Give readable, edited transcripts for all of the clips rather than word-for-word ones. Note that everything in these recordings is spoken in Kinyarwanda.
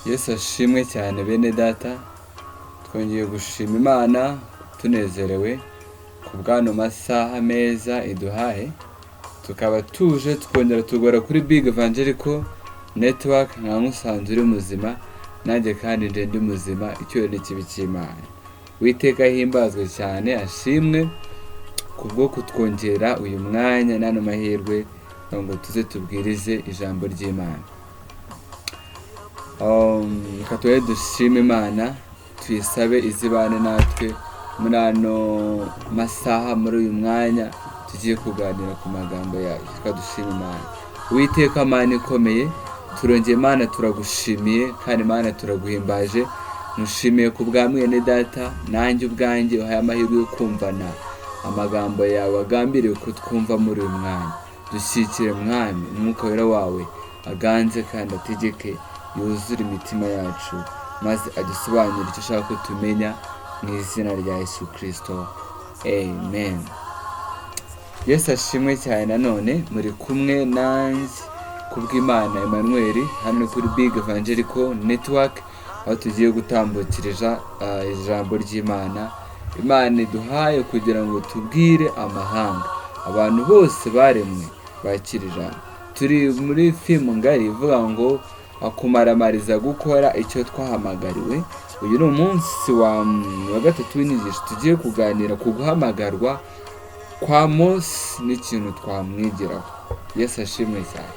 Yesu ashimwe cyane bene data, twongeye gushima Imana tunezerewe ku bw'ano masaha meza iduhaye, tukaba tuje tukongera tugora kuri Big Evangelical Network. nka musanze uri muzima, nanjye kandi nje ndi muzima, icyo ni kibi cy'Imana. Uwiteka himbazwe cyane, ashimwe kubwo kutwongera uyu mwanya n'ano mahirwe ngo tuze tubwirize ijambo ry'Imana. Reka tuwe dushime Imana, tuyisabe izibane natwe muri ano masaha, muri uyu mwanya tugiye kuganira ku magambo yayo. Reka dushime Imana. Uwiteka Mana ikomeye, turongeye Imana turagushimiye, kandi Imana turaguhimbaje. Nushimiye ku bwa mwene data, nanjye ubwanjye uhaye amahirwe yo kumvana amagambo yawe agambiriwe kutwumva muri uyu mwanya. Dushyikire Mwami, umwuka wera wawe aganze kandi ategeke, yuzure imitima yacu, maze adusobanurire icyo ushaka ko tumenya, mu izina rya Yesu Kristo, amen. Yesu ashimwe cyane. Nanone muri kumwe nanjye KUBWIMANA Emmanuel hano kuri Big Evangelical Network, aho tugiye gutambukiriza ijambo ry'Imana. Imana iduhaye kugira ngo tubwire amahanga, abantu bose baremwe bakira ijambo. Turi muri filmu ngari ivuga ngo KUMARAMARIZA gukora icyo twahamagariwe. Uyu ni umunsi wa gatatu w'inyigisho, tugiye kuganira ku guhamagarwa kwa MOSE n'ikintu twamwigiraho. Yesu ashimwe cyane.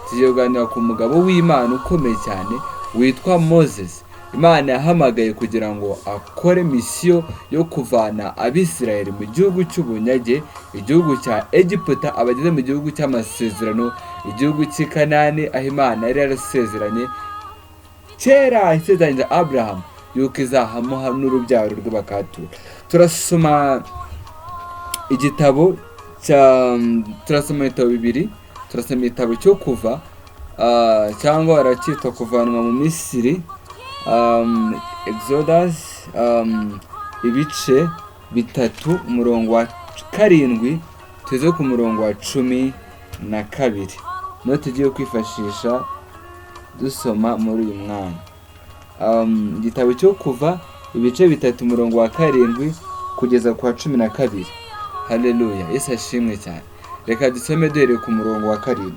Tugiye kuganira ku mugabo w'Imana ukomeye cyane witwa Moses. Imana yahamagaye kugira ngo akore misiyo yo kuvana Abisirayeli mu gihugu cy'ubunyage, igihugu cya Egiputa, abageze mu gihugu cy'amasezerano, igihugu cy'i Kanani, aho Imana yari yarasezeranye kera, isezeranyije Abraham yuko izahamuha n'urubyaro rwe bakatura. Turasoma ibitabo bibiri. Turasoma igitabo cyo kuva, cyangwa baracyita kuvanwa mu Misiri, Exodus, ibice 3, umurongo wa 7 tuze ku murongo wa 12 no tugiye kwifashisha dusoma muri uyu mwanya. Igitabo cyo kuva ibice 3 umurongo wa 7 kugeza ku wa 12. Haleluya, Yesu ashimwe cyane. Reka dusome duhere ku murongo wa 7.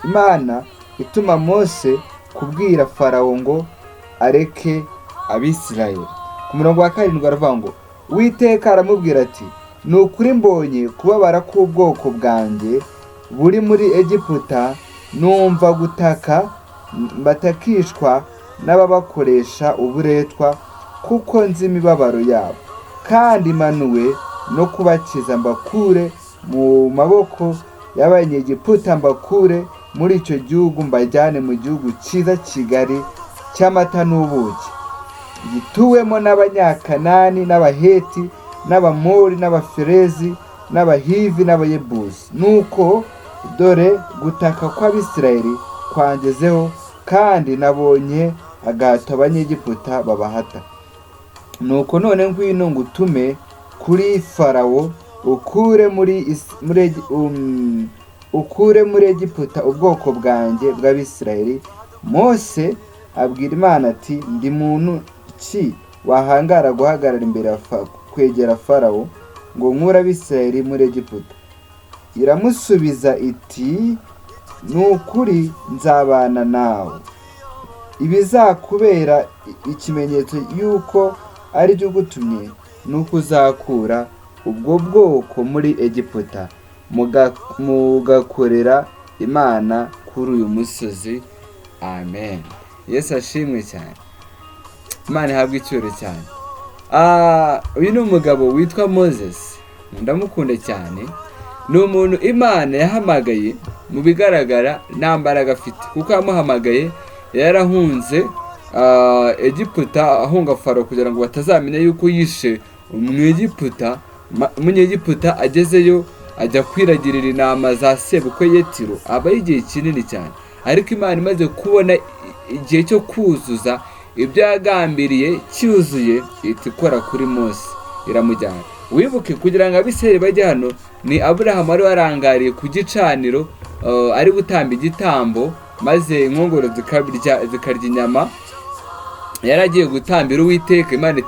Imana ituma Mose kubwira Farawo ngo areke Abisirayeli. Ku murongo wa 7 aravuga ngo Uwiteka aramubwira ati, ni ukuri mbonye kubabara k'ubwoko bwanjye buri muri Egiputa, numva gutaka batakishwa n'ababakoresha uburetwa, kuko nzi imibabaro yabo, kandi manuwe no kubakiza mbakure mu maboko y'Abanyegiputa, mbakure muri icyo gihugu, mbajyane mu gihugu cyiza kigari cy'amata n'ubuki, gituwemo n'Abanyakanani n'Abaheti n'Abamori n'Abaferezi n'Abahivi n'Abayebusi. Nuko dore gutaka kw'Abisirayeli kwangezeho, kandi nabonye agahato Abanyegiputa babahata. Nuko none ngwino ngutume kuri Farawo, ukure muri Egiputa ubwoko bwanjye bw'Abisirayeli. Mose abwira Imana ati, ndi muntu ki wahangara guhagarara imbere kwegera Farawo ngo nkure Abisirayeli muri Egiputa? Iramusubiza iti, ni ukuri nzabana nawe, ibizakubera ikimenyetso yuko ari byo gutumye, nuko uzakura ubwo bwoko muri Egiputa, mugakorera Imana kuri uyu musozi. Amen. Yesu ashimwe cyane. Imana ihabwe icyubahiro cyane. Uyu ni umugabo witwa Moses, ndamukunda cyane. Ni umuntu Imana yahamagaye, mu bigaragara nta mbaraga afite, kuko yamuhamagaye yarahunze Egiputa, ahunga Farawo kugira ngo batazamenya yuko yishe Umunyegiputa. Agezeyo ajya kwiragirira intama za sebukwe Yetiro, abaye igihe kinini cyane. Ariko Imana imaze kubona igihe cyo kuzuza ibyo yagambiriye cyuzuye, ihita ikora kuri Mose, iramujyana. Wibuke kugira ngo Abisirayeli bajye hano, ni Abraham wari warangariye ku gicaniro, ari gutamba igitambo, maze inkongoro zikarya inyama, yaragiye gutambira Uwiteka. Imana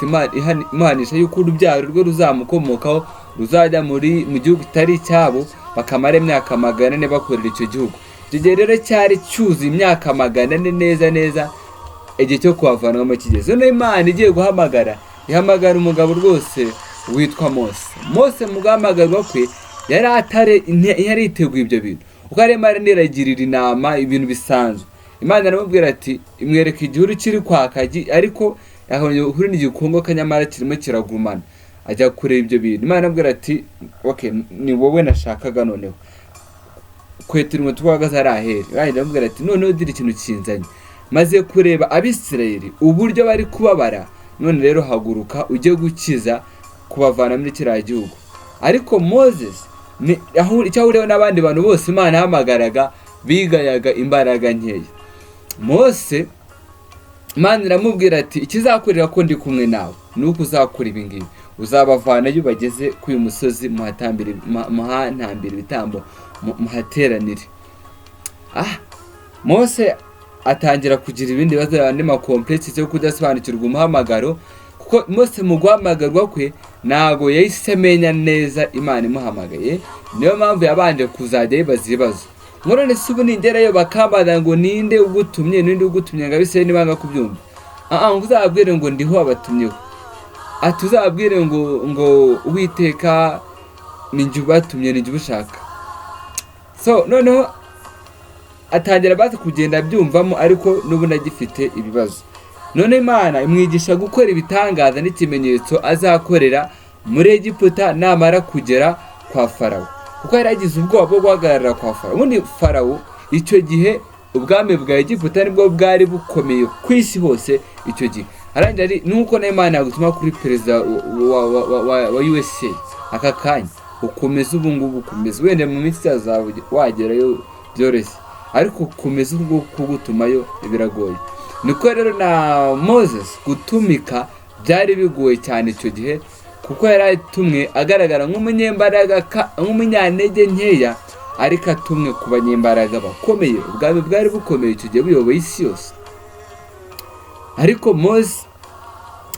imuhanisha yuko urubyaro rwe ruzamukomokaho ruzajya mu gihugu kitari icyabo, bakamara imyaka 400 bakorera icyo gihugu. Icyo gihe rero cyari cyuzuye imyaka 400 neza igihe cyo kuhavanwamo kigeze. None Imana igiye guhamagara, ihamagara umugabo rwose witwa Mose. Mu guhamagarwa kwe yari yiteguye ibyo bintu, kuko arimo araniragirira inama ibintu bisanzwe. Imana aramubwira ati imwereka igihuru kiri kwaka, ariko ahuri n'igikongo kanyamara kirimo kiragumana. Ajya kureba ibyo bintu. Imana aramubwira ati okay, ni wowe nashakaga noneho. Kwetira umutwe wagaze arahere. Imana aramubwira ati noneho dira ikintu kinzanye, maze kureba Abisirayeli uburyo bari kubabara, none rero haguruka ujye gukiza kubavana muri kiriya gihugu. Ariko Moses icyo ahuriyeho n'abandi bantu bose Imana yahamagaraga bigayaga imbaraga nkeya. Mose Imana iramubwira ati ikizakurira ko ndi kumwe nawe nuko uzakora ibi ngibi, uzabavanayo bageze ku uyu musozi muhantambira ibitambo muhateranire. Mose atangira kugira ibindi bibazo andi makomplexity yo kudasobanukirwa umuhamagaro, kuko Mose mu guhamagarwa kwe ntago yahise amenya neza Imana imuhamagaye. Niyo mpamvu yabanje kuzajya yibaza ibibazo. None se ubu ningerayo bakambaza ngo ninde ugutumye ngo abise nibanga kubyumva. Uzababwire ngo ndiho abatumyeho. Uzababwire ngo Uwiteka ninjye ubatumye, ninjye ubushaka. So noneho atangira baza kugenda byumvamo, ariko n'ubu nagifite ibibazo. None Imana imwigisha gukora ibitangaza n'ikimenyetso azakorera muri Egiputa namara kugera kwa Farawo, kuko yaragize ubwoba bwo guhagarara kwa Farawo. Ubundi Farawo icyo gihe ubwami bwa Egiputa nibwo bwari bukomeye ku isi hose icyo gihe. Arangira nuko na Imana yagutuma kuri perezida wa USA aka kanya, ukomeza ubu ngubu, ukomeza wenda mu minsi yazawe wagerayo byoroshye, ariko ukomeza ubwo kugutumayo biragoye. Niko rero na Moses gutumika byari bigoye cyane icyo gihe, kuko yari atumwe agaragara nk'umunyembaraga nk'umunyantege nkeya, ariko atumwe ku banyembaraga bakomeye. Ubwami bwari bukomeye icyo gihe buyoboye isi yose. Ariko Mose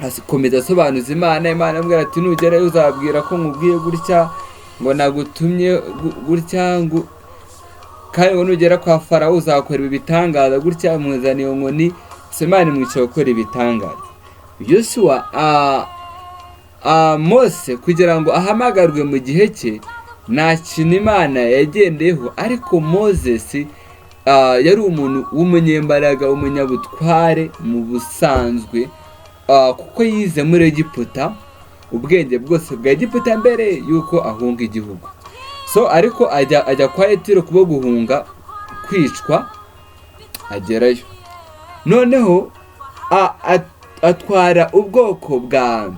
akomeza asobanuza Imana. Imana amubwira ati nugerayo uzabwira ko nkubwiye gutya, ngo nagutumye gutya, ngo kandi ngo nugera kwa Farawo uzakora ibitangaza gutya, muzaniye nkoni. Imana imwica gukora ibitangaza. Yosuwa Mose kugira ngo ahamagarwe mu gihe cye nta kintu Imana yagendeyeho, ariko Moses yari umuntu w'umunyembaraga, umunyabutware mu busanzwe, kuko yize muri Egiputa ubwenge bwose bwa Egiputa mbere yuko ahunga igihugu. So ariko ajya kwa Yetiro kubo guhunga kwicwa, agerayo. Noneho atwara ubwoko bwa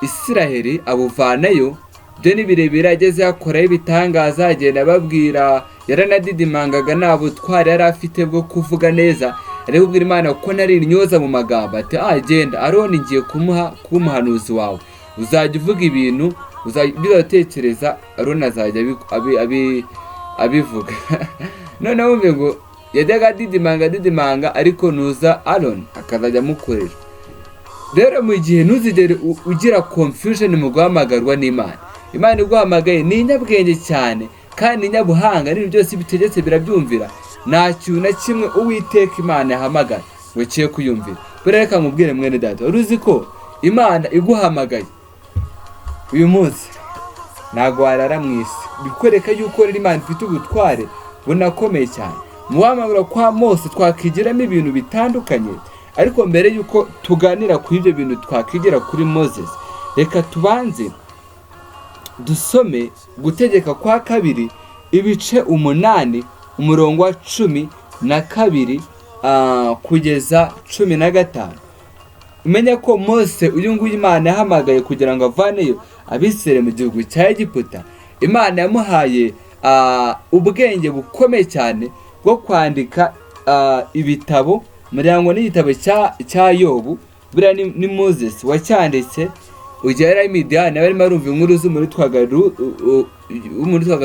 Isiraheli abuvanayo. Byo ni birebire, ageze yakoraho ibitangaza, agenda ababwira. Yaranadidimangaga nta butware yari afite bwo kuvuga neza. Ari kubwira Imana ko nari intyoza mu magambo, ati agenda Aroni ngiye kuba umuhanuzi wawe, uzajya uvuga ibintu bizatekereza, Aroni azajya abivuga. Noneho wumve ngo yajyaga didimanga, ariko nuza Aroni akazajya amukorera. Rero mu gihe ntuzigere ugira confusion mu guhamagarwa n'Imana. Imana iguhamagaye ni inyabwenge cyane kandi nyabuhanga, n'ibintu byose bitegetse birabyumvira. Nta kintu na kimwe Uwiteka Imana yahamagara ngo kiye kuyumvira. Reka nkubwire mwene data, uruzi ko Imana iguhamagaye uyu munsi ntago warara mu isi. Bikwereka yuko Imana ifite ubutware bunakomeye cyane. Mu guhamagara kwa Mose twakigiramo ibintu bitandukanye, ariko mbere yuko tuganira kuri ibyo bintu twakigira kuri Moses, reka tubanze dusome Gutegeka kwa 2 ibice 8 umurongo wa 12 kugeza 15. Umenya ko Mose uyu nguyu Imana yahamagaye kugira ngo avaneyo Abisirayeli mu gihugu cya Egiputa. Imana yamuhaye ubwenge bukomeye cyane bwo kwandika ibitabo. Muriyango n'igitabo cya Yobu, buriya ni Moses wacyanditse. Ugera Imidiyani barimo arumva inkuru z'umuntu twaga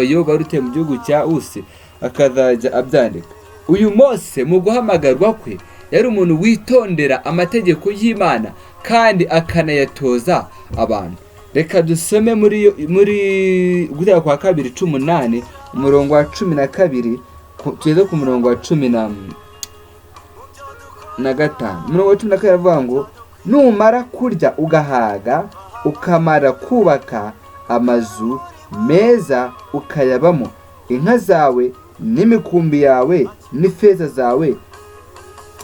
Yobu waruteye mu gihugu cya Usi, akazajya abyandika. Uyu Mose mu guhamagarwa kwe yari umuntu witondera amategeko y'Imana kandi akanayatoza abantu. Reka dusome muri guteka kwa 2:8 umurongo wa 12 tugeze ku murongo wa 15. Umurongo wa 12 aravuga ngo numara kurya ugahaga ukamara kubaka amazu meza ukayabamo, inka zawe n'imikumbi yawe n'ifeza zawe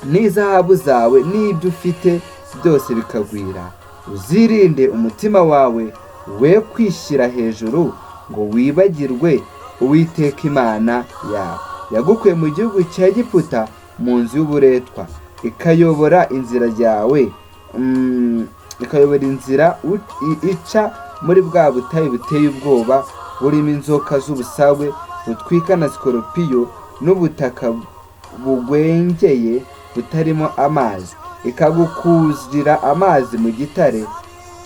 n'izahabu zawe n'ibyo ufite byose bikagwira, uzirinde umutima wawe we kwishyira hejuru ngo wibagirwe Uwiteka Imana yawe yagukuye mu gihugu cya Egiputa mu nzu y'uburetwa, ikayobora inzira yawe ikayobora inzira ica muri bwa butayu buteye ubwoba burimo inzoka z'ubusabe butwika na sikoropiyo n'ubutaka bugwengeye butarimo amazi, ikagukuzira amazi mu gitare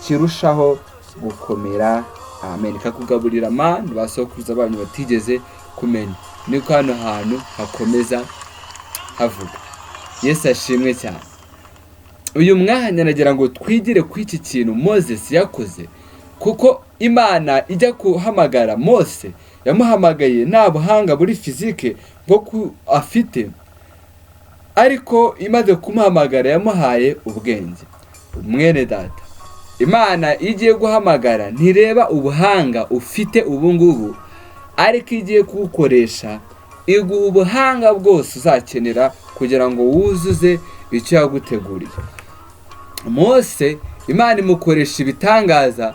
kirushaho gukomera. Amen. Ikakugaburira amana basokuruza banyu batigeze kumenya. Niko hano hantu hakomeza havuga. Yesu ashimwe cyane. Uyu mwanya nagira ngo twigire ku iki kintu Moses yakoze, kuko Imana ijya guhamagara Mose yamuhamagaye nta buhanga buri fizike bwo afite, ariko imaze kumuhamagara yamuhaye ubwenge. Mwene data, Imana igiye guhamagara ntireba ubuhanga ufite ubu ngubu, ariko igiye kugukoresha iguha ubuhanga bwose uzakenera kugira ngo wuzuze icyo yaguteguriye. Mose Imana imukoresha ibitangaza,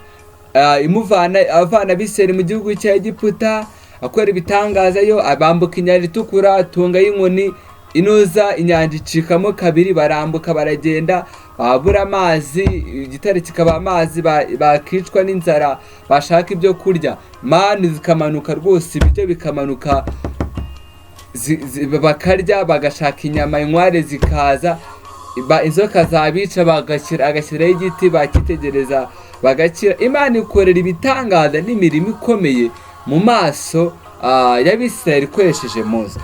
avana Abisirayeli mu gihugu cya Egiputa, akora ibitangaza yo abambuka inyanja itukura, atunga y'inkoni inoza inyanja icikamo kabiri, barambuka baragenda babura amazi, igitare kikaba amazi, bakicwa n'inzara bashaka ibyo kurya, manu zikamanuka rwose, ibiryo bikamanuka bakarya, bagashaka inyama, inkware zikaza, inzoka zabica agashyiraho igiti bakitegereza bagakira. Imana ikorera ibitangaza n'imirimo ikomeye mu maso y'Abisirayeli ikoresheje Mose.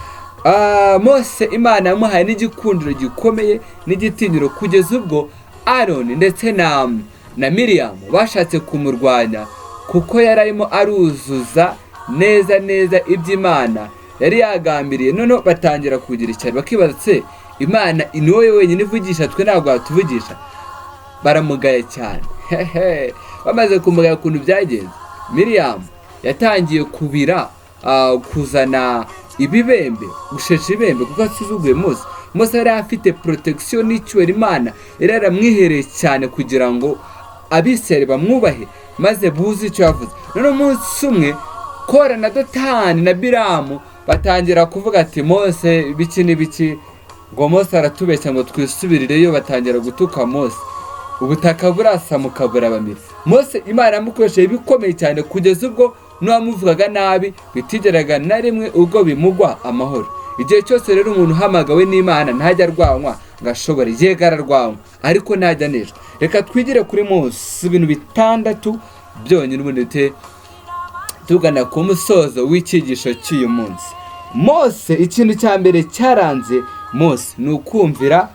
Mose Imana yamuhaye n'igikundiro gikomeye n'igitinyiro, kugeza ubwo Aroni ndetse na Miriam bashatse kumurwanya, kuko yari arimo aruzuza neza iby'Imana yari yagambiriye. None batangira kugira icyari, bakibaza se Imana ni wowe wenyine ivugisha, twe ntabwo watuvugisha? Baramugaya cyane. Bamaze kumugaya ukuntu byagenze, Miriam yatangiye kubira, kuzana ibibembe, gushesha ibembe, kuko asuzuguye Mose. Mose yari afite protection n'icyubahiro Imana yari yaramwihereye cyane kugira ngo Abisirayeli bamwubahe maze buze icyo yavuze. None umunsi umwe Kora na Datani na Biramu batangira kuvuga ati Mose biki n'ibiki, ngo Mose aratubeshya ngo twisubirireyo. Batangira gutuka Mose, ubutaka burasamuka burabamira. Mose Imana yamukoresheje ibikomeye cyane, kugeza ubwo n'uwamuvugaga nabi bitigeraga na rimwe ubwo bimugwa amahoro. Igihe cyose rero umuntu uhamagawe n'Imana ntajya arwanywa ngo ashobore, yega ararwanywa ariko ntajya neza. Reka twigire kuri Mose ibintu 6 byonyine, ubundi tugana ku musozo w'icyigisho cy'uyu munsi. Mose, ikintu cya mbere cyaranze Mose ni ukumvira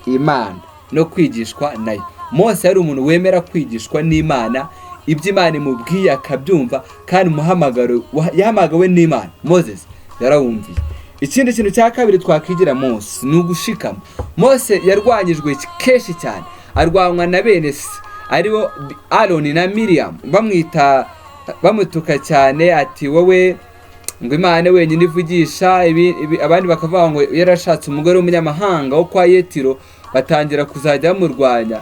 Imana no kwigishwa nayo. Mose yari umuntu wemera kwigishwa n'Imana, ibyo Imana imubwiye akabyumva, kandi umuhamagaro yahamagawe n'Imana Moses yarawumviye. Ikindi kintu cya kabiri twakwigira Mose ni ugushikama. Mose yarwanyijwe kenshi cyane, arwanywa na bene se aribo Aroni na Miriam, bamutuka cyane ati wowe ngo Imana wenyine ivugisha, abandi bakavuga ngo yarashatse umugore w'umunyamahanga wo kwa Yetiro, batangira kuzajya bamurwanya.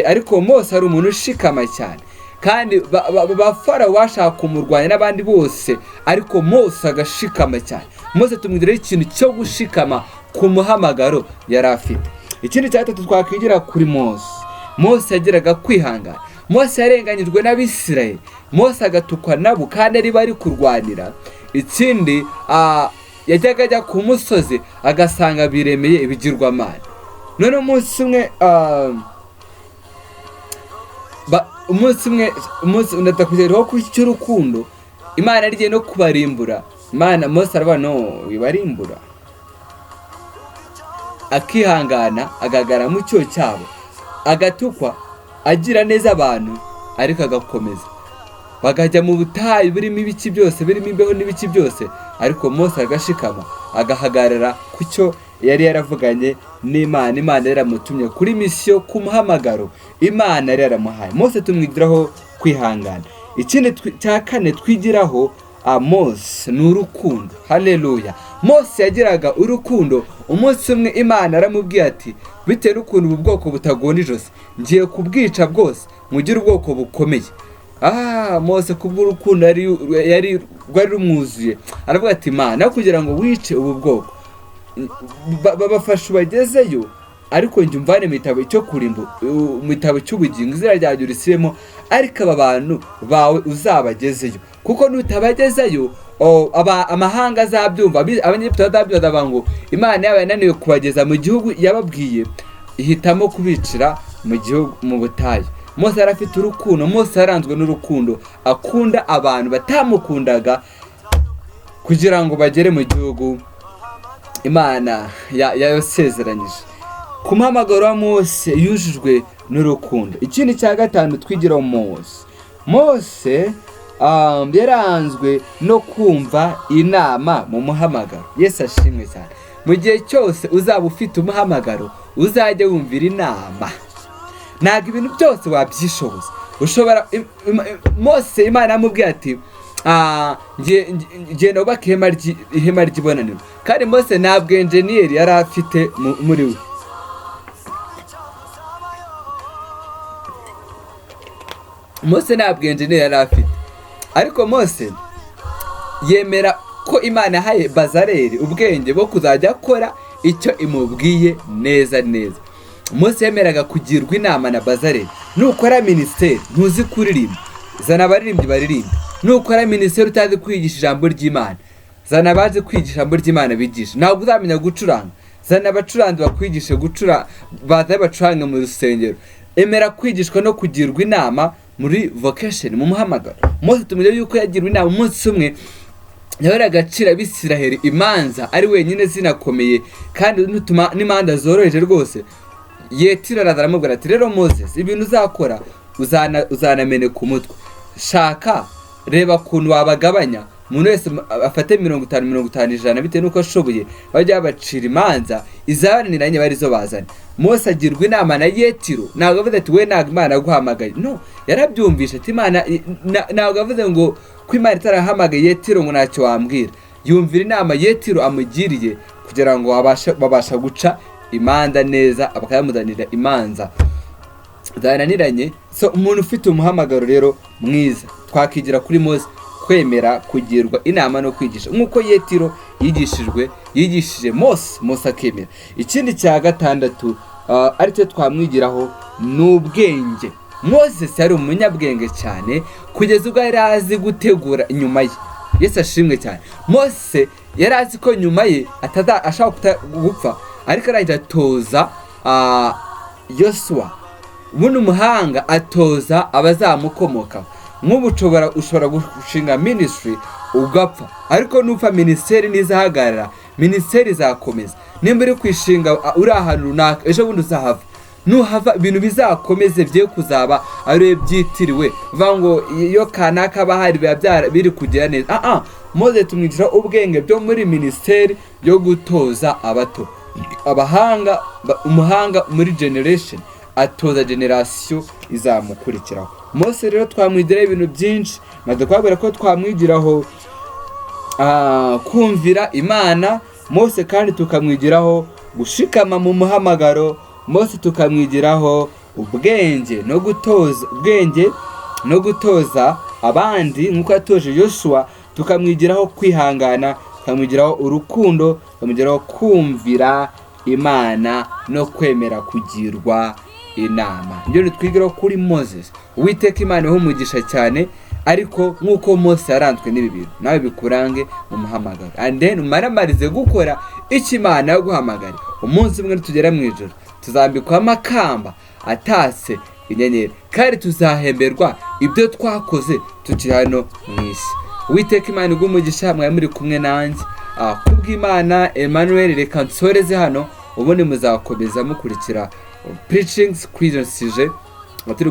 Ariko Mose ari umuntu ushikama cyane, kandi Farawo bashaka kumurwanya n'abandi bose, ariko Mose agashikama cyane. Mose tumwigiraho ikintu cyo gushikama ku muhamagaro yari afite. Ikindi cya 3 twakwigira kuri Mose, Mose yagiraga kwihangana. Mose yarenganyijwe n'Abisirayeli, Mose agatukwa nabo kandi ari bari kurwanira. Ikindi yajyaga ajya ku musozi agasanga biremeye ibigirwamana. None umunsi umwe ndatakugeraho ku cy'urukundo, Imana arigiye no kubarimbura. Imana Mose araba no wibarimbura. akihangana agagara mu cyo cyabo, agatukwa agira neza abantu ariko agakomeza. Bagajya mu butayu burimo ibiki byose, birimo imbeho n'ibiki byose, ariko Mose agashikama agahagarara ku cyo yari yaravuganye n'Imana. Imana yaramutumye kuri misiyo, ku muhamagaro Imana yari yaramuhaye. Mose tumwigiraho kwihangana. Ikindi cya kane twigiraho Mose ni urukundo. Haleluya. Mose yagiraga urukundo. Umunsi umwe Imana aramubwiye ati, bitewe n'ukuntu ubu bwoko butagona ijosi, ngiye kubwica bwose mugire ubwoko bukomeye. Mose kubw'urukundo yari rumwuzuye, aravuga ati, Imana kugira ngo wice ubu bwoko babafashe ubagezeyo, ariko njye umvane mu gitabo cyo kurimbu, mu gitabo cy'ubugingo, izina ryanjye urisibemo, ariko aba bantu bawe uzabagezeyo, kuko nutabagezeyo amahanga azabyumva, abanyegiputa bazabyumva ngo Imana yaba yananiwe kubageza mu gihugu yababwiye, ihitamo kubicira mu gihugu, mu butayu. Mose yari afite urukundo. Mose yaranzwe n'urukundo, akunda abantu batamukundaga kugira ngo bagere mu gihugu Imana yasezeranyije. Ku muhamagaro wa Mose yujujwe n'urukundo. Ikindi cya gatanu twigiraho Mose yaranzwe no kumva inama mu muhamagaro. Yesu ashimwe cyane. Mu gihe cyose uzaba ufite umuhamagaro, uzajya wumvira inama. Ntabwo ibintu byose wabyishoboza. Mose Imana yamubwiye ati, genda wubake ihema ry'ibonaniro. Kandi Mose ntabwo enjeniyeri yari afite muri we. Mose ntabwo enjeniyeri yari afite, ariko Mose yemera ko Imana yahaye Bazareli ubwenge bwo kuzajya akora icyo imubwiye neza neza. Mose yemeraga kugirwa inama na Bazareli. Nukora ministeri ntuzi kuririmba, zana abaririmbyi baririmba. Nukora ministeri utazi kwigisha ijambo ry'Imana, zana abazi kwigisha ijambo ry'Imana bigisha. Ntabwo uzamenya gucuranga, zana abacuranzi bakwigishe gucura, baza bacuranga mu rusengero. Emera kwigishwa no kugirwa inama muri vocation, mu muhamagaro. Mose tumenya yuko yagirwa inama. Umunsi umwe yabera agaciro Abisiraheli imanza ari wenyine zinakomeye kandi n'imanza zoroheje rwose. Yetiro aramubwira ati, rero Moses, ibintu uzakora uzanameneka umutwe. Shaka reba kuntu wabagabanya, umuntu wese afate 50 100 bitewe nuko ashoboye, bajya babacira imanza izabaniranye barizo bazana. Mose agirwa inama na Yetiro. Ntabwo avuze ati, we ntabwo Imana yaguhamagaye. No, yarabyumvishe ati, Imana ntabwo avuze ngo ko Imana itarahamagaye Yetiro ngo ntacyo wambwira. Yumvira inama Yetiro amugiriye kugira ngo babasha guca imanza neza, abakayamuzanira imanza zananiranye. So umuntu ufite umuhamagaro rero mwiza, twakigira kuri Mose kwemera kugirwa inama no kwigisha nk'uko Yetiro yigishije Mose akemera. Ikindi cya gatandatu aricyo twamwigiraho n'ubwenge. Moses yari umunyabwenge cyane kugeza ubwo yari azi gutegura inyuma ye. Yesu ashimwe cyane. Mose yari azi ko nyuma ye ashaka gupfa, ariko arajya atoza Yosuwa. Ubundi umuhanga atoza abazamukomoka. Nk'ubu ushobora gushinga ministry ugapfa, ariko nupfa ministeri nizahagarara, ministeri izakomeza. Nimba uri kwishinga uri ahantu runaka, ejo bundi uzahava. Nuhava ibintu bizakomeze bye kuzaba ari byitiriwe, vuga ngo iyo kanaka bahari biri kugera neza. Mose tumwigira ubwenge byo muri ministeri yo gutoza abato. Umuhanga muri generation atoza generation izamukurikiraho. Mose rero twamwigiraho ibintu byinshi, maze kwabwira ko twamwigiraho kumvira Imana. Mose kandi tukamwigiraho gushikama mu muhamagaro. Mose tukamwigiraho ubwenge no gutoza abandi nk'uko yatoje Yoshua. Tukamwigiraho kwihangana, tukamwigiraho urukundo, tukamwigiraho kumvira Imana no kwemera kugirwa inama. Ibyo twigiraho kuri Moses. Uwiteka Imana umugisha cyane, ariko nk'uko Mose yaranzwe n'ibi bintu, nawe bikurange mu muhamagaro. And then umaramarize gukora icyo Imana yaguhamagara. Umunsi umwe tugera mu ijoro tuzambikwa amakamba atase inyenyeri, kandi tuzahemberwa ibyo twakoze tukiri hano mu isi. Uwiteka Imana umugisha, mwari muri kumwe nanjye Kubwimana Emmanuel. Reka nsoreze hano. ubundi muzakomeza mukurikira preachings kwizonsije turi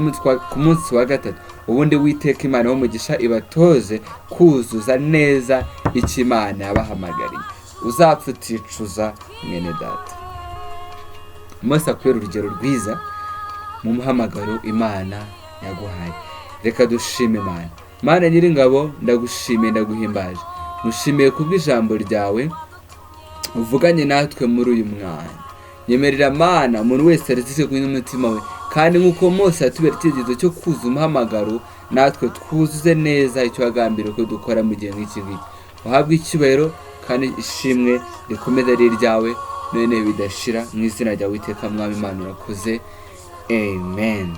ku munsi wa gatatu. Ubundi witeka Imana w'umugisha ibatoze kuzuza neza icyo Imana yabahamagariye. Uzapfa uticuza mwene data. Mose akwera urugero rwiza mu muhamagaro Imana yaguhaye. Reka dushime Imana. Mana Nyiringabo, ndagushimiye ndaguhimbaje. Mushimiye kubw'ijambo ryawe uvuganye natwe muri uyu mwanya. Nyemerera Mana umuntu wese arizike ku n'umutima we, kandi nk'uko Mose yatubera icyerekezo cyo kuzuza umuhamagaro, natwe twuzuze neza icyo wagambiriye ko dukora mu gihe nk'iki ngiki. Uhabwe icyubahiro kandi ishimwe rikomeze ari iryawe none bidashira, mu izina rya Uwiteka Mwami Imana urakoze. Amen.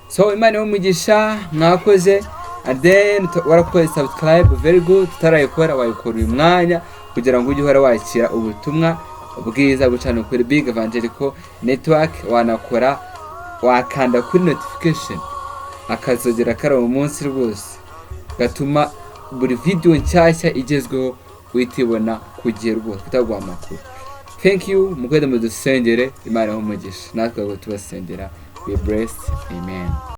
So Imana y'umugisha, mwakoze. And then warakoze subscribe, very good. Tutarayikora wayikora uyu mwanya kugira ngo ujye uhora wakira ubutumwa bwiza bucana kuri Big Evangelical Network. Wanakora wakanda kuri notification akazogera kara mu munsi rwose, gatuma buri video nshyashya igezweho witibona kugiye rwose kutagwa amakuru. Thank you. Mugwede mudusengere. Imana y'umugisha, natwe ngo tubasengera. Be blessed. Amen.